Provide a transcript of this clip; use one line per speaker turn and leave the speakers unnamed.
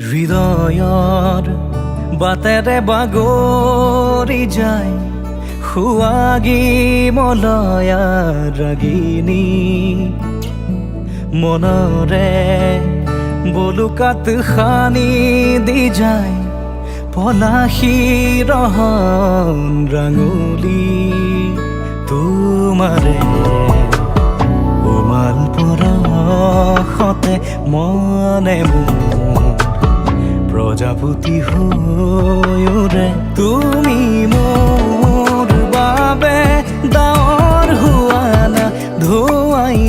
হৃদয়ৰ বাটেৰে বাগৰি যায় সুৱাগী মলয়া ৰাগিনী মনৰে বলুকাত খানি দি যায় পলাশী ৰহন ৰাঙলী তোমাৰে উমাল পৰশতে মনে মোৰ প্ৰজাপতি হৈৰে তুমি মোৰ বাবে ডাৱৰ হোৱা না ধুৱাই